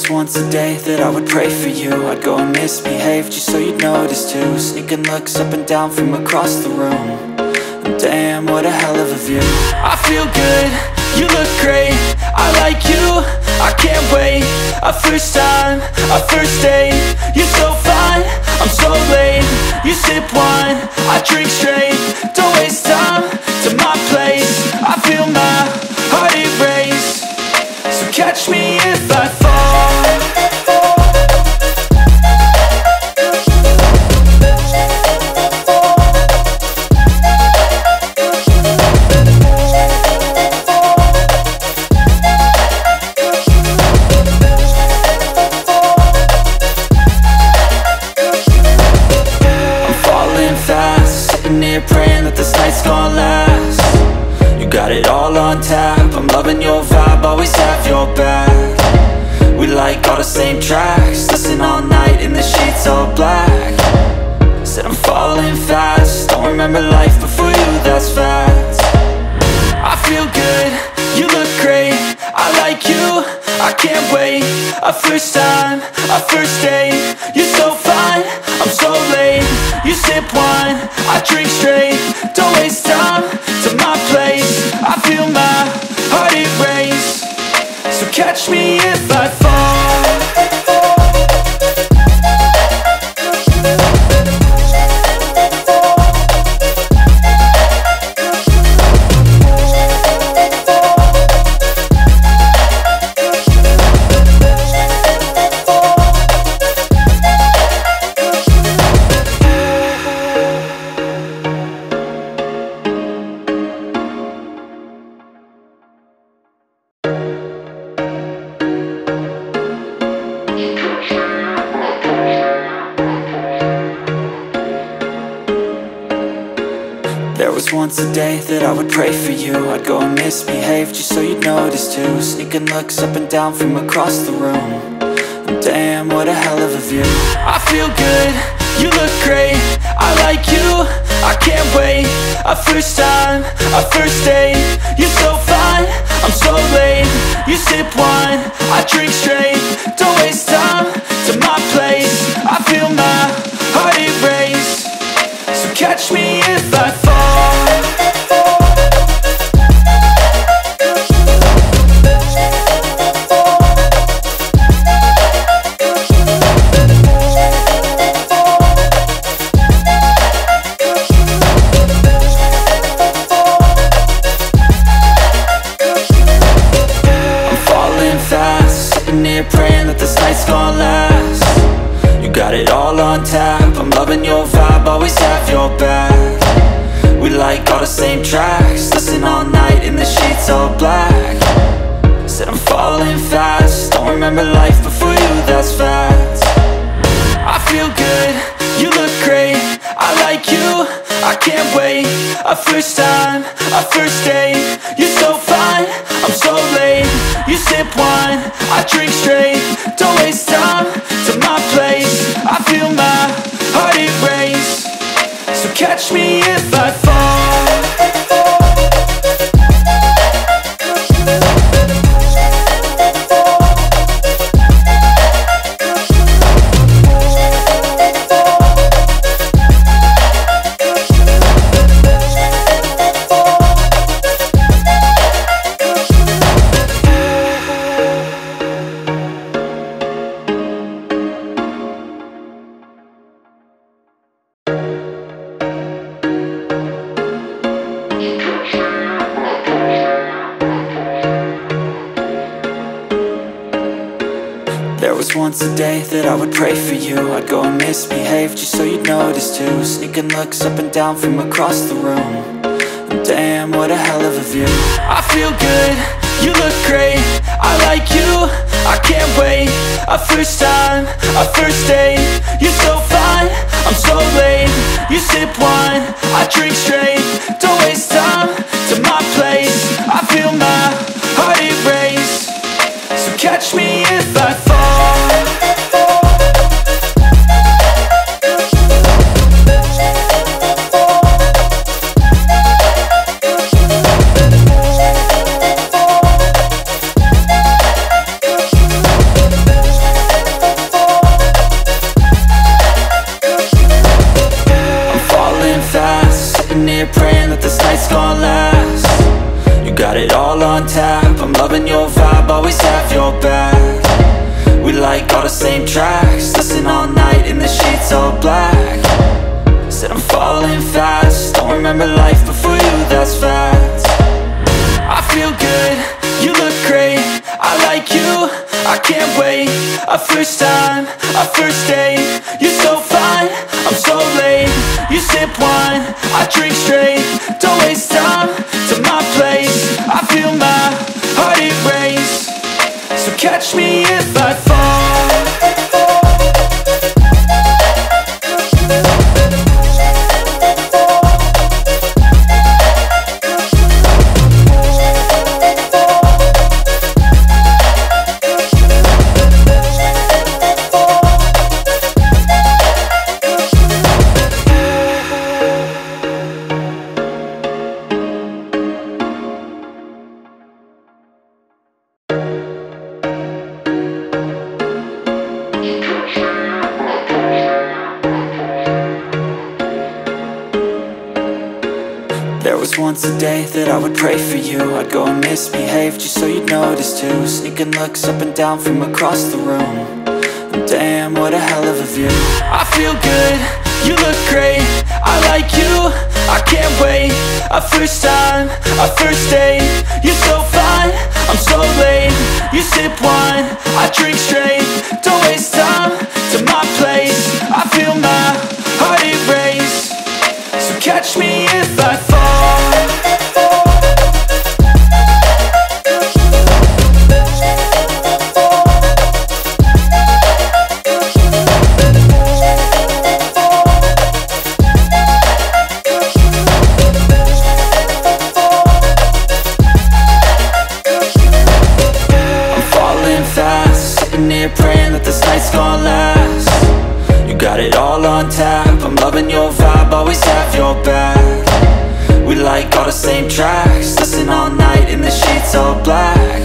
was once a day that I would pray for you. I'd go and misbehave just so you'd notice too. Sneaking looks up and down from across the room. And damn, what a hell of a view. I feel good, you look great, I like you, I can't wait. A first time, a first date, you're so fine, I'm so late. You sip wine, I drink straight, don't waste time to my place. I feel my heart erase, so catch me if I fall. Praying that this night's gonna last. You got it all on tap, I'm loving your vibe, always have your back. We like all the same tracks, listen all night in the sheets all black. Said I'm falling fast, don't remember life before you, that's fact. I feel good, you look great, I like you, I can't wait. A first time, a first date, you're so fine, I'm so late. You sip wine, I drink straight, don't waste time to my place. I feel my heart erase, so catch me if I fall. There was once a day that I would pray for you. I'd go and misbehave just so you'd notice too. Sneaking looks up and down from across the room. And damn, what a hell of a view. I feel good, you look great, I like you, I can't wait. A first time, a first date, you're so fine, I'm so late. You sip wine, I drink straight, don't waste time to my place. I feel my heart erase, so catch me if I fall. Praying that this night's gonna last. You got it all on tap, I'm loving your vibe, always have your back. We like all the same tracks, listen all night in the sheets all black. Said I'm falling fast, don't remember life before you, that's fact. I feel good, you look great, I like you, I can't wait. A first time, a first date, you're so fine, I'm so late. You sip wine, I drink straight, don't waste time to my place. I feel my heart erase, so catch me if I fall. There was once a day that I would pray for you. I'd go and misbehave just so you'd notice too. Sneaking looks up and down from across the room. And damn, what a hell of a view. I feel good, you look great, I like you, I can't wait. A first time, a first date, you're so fine, I'm so late. You sip wine, I drink straight, don't waste time to my place. I feel my heart erase, so catch me if I fall. remember life before you, that's fact. I feel good, you look great, I like you, I can't wait. A first time, a first date, you're so fine, I'm so late. You sip wine, I drink straight, don't waste time to my place. I feel my heart it race, so catch me if I fall. There was once a day that I would pray for you. I'd go and misbehave just so you'd notice too. Sneaking looks up and down from across the room, and damn, what a hell of a view. I feel good, you look great, I like you, I can't wait. A first time, a first date, you're so fine, I'm so late. You sip wine, I drink straight, don't waste time to my place. I feel my heart it race, so catch me if I fall. Praying that this night's gonna last. You got it all on tap, I'm loving your vibe, always have your back. We like all the same tracks, listen all night in the sheets all black.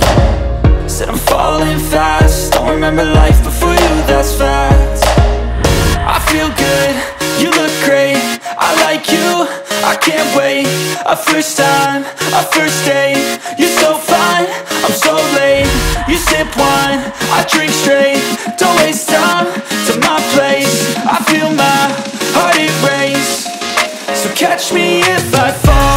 Said I'm falling fast, don't remember life before you, that's fact. I feel good, you look great, I like you, I can't wait. A first time, a first date, you're so fine, I'm so late. You sip wine, I drink straight, don't waste time to my place. I feel my heart it race, so catch me if I fall.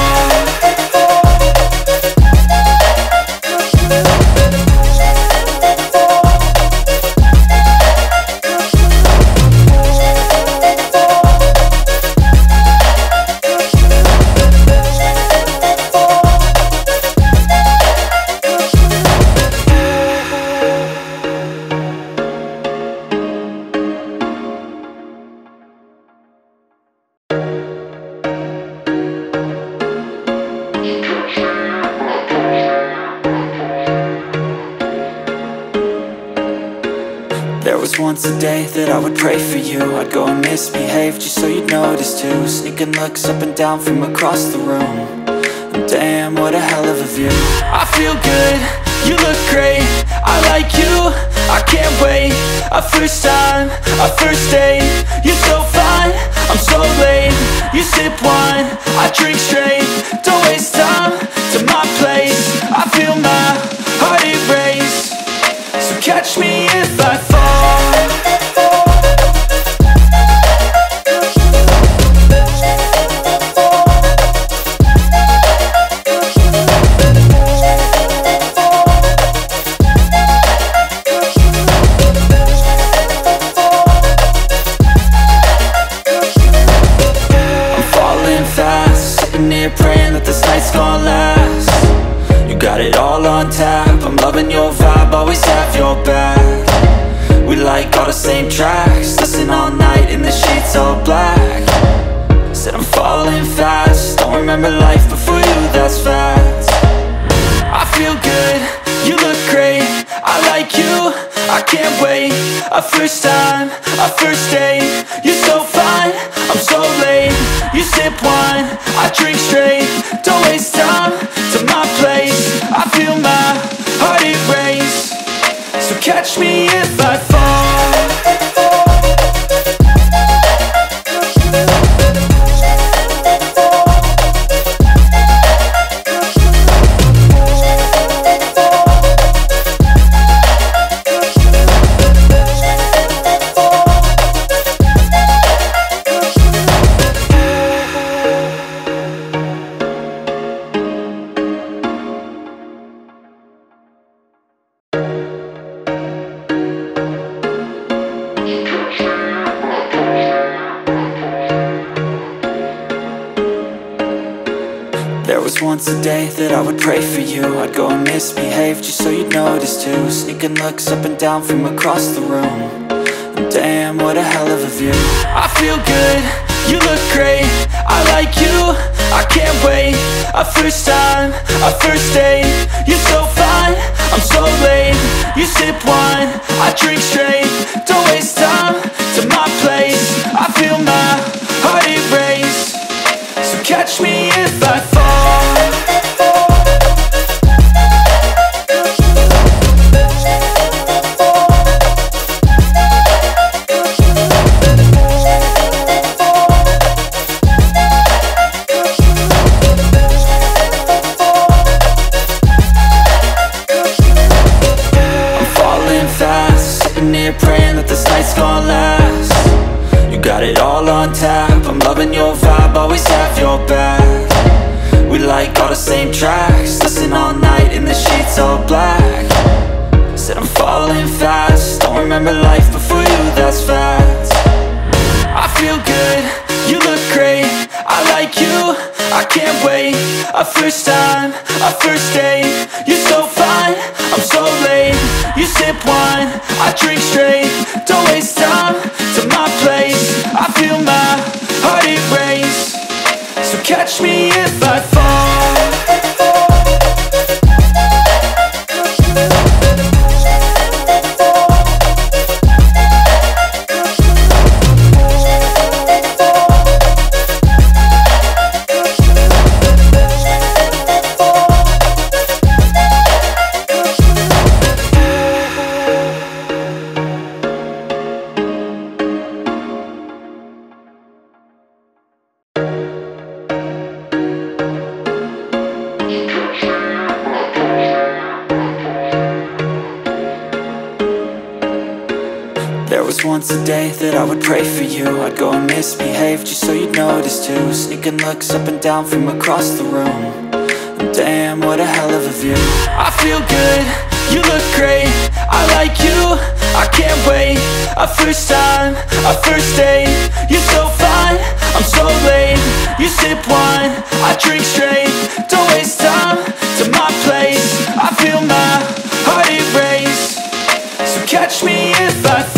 There was once a day that I would pray for you. I'd go and misbehave just so you'd notice too. Sneaking looks up and down from across the room, and damn, what a hell of a view. I feel good, you look great, I like you, I can't wait. A first time, a first date, you're so fine, I'm so late. You sip wine, I drink straight, don't waste time to my place. I feel my heart it race, so catch me if I fall. I'm falling fast, sitting here praying that this night's gonna last. You got it all on tap, I'm loving your vibe, always have your back. We like all the same tracks, listen all night in the sheets all black. Said I'm falling fast, don't remember life before you, that's fact. I feel good, you look great, I like you, I can't wait. A first time, a first date, you're so fine, I'm so late. You sip wine, I drink straight, don't waste time to my place. I feel my heart it race, so catch me if I fall. was once a day that I would pray for you. I'd go and misbehave just so you'd notice too. Sneaking looks up and down from across the room. And damn, what a hell of a view. I feel good, you look great, I like you, I can't wait. A first time, a first date, you're so fine, I'm so late. You sip wine, I drink straight, don't waste time to my place. I feel my heart erase, so catch me if I fall. Praying that this night's gonna last. You got it all on tap, I'm loving your vibe, always have your back. We like all the same tracks, listen all night in the sheets all black. Said I'm falling fast, don't remember life before you, that's fact. I feel good, you look great, I like you, I can't wait. A first time, a first date, you're so fine, I'm so late. You sip wine, I drink straight, don't waste time to my place. I feel my heart erase, so catch me if I fall. There was once a day that I would pray for you. I'd go and misbehave just so you'd notice too. Sneaking looks up and down from across the room. And damn, what a hell of a view. I feel good, you look great, I like you, I can't wait. A first time, a first date, you're so fine, I'm so late. You sip wine, I drink straight, don't waste time to my place. I feel my heart erase, so catch me if I fall.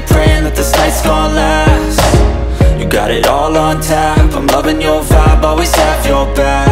Praying that this night's gonna last. You got it all on tap, I'm loving your vibe, always have your back.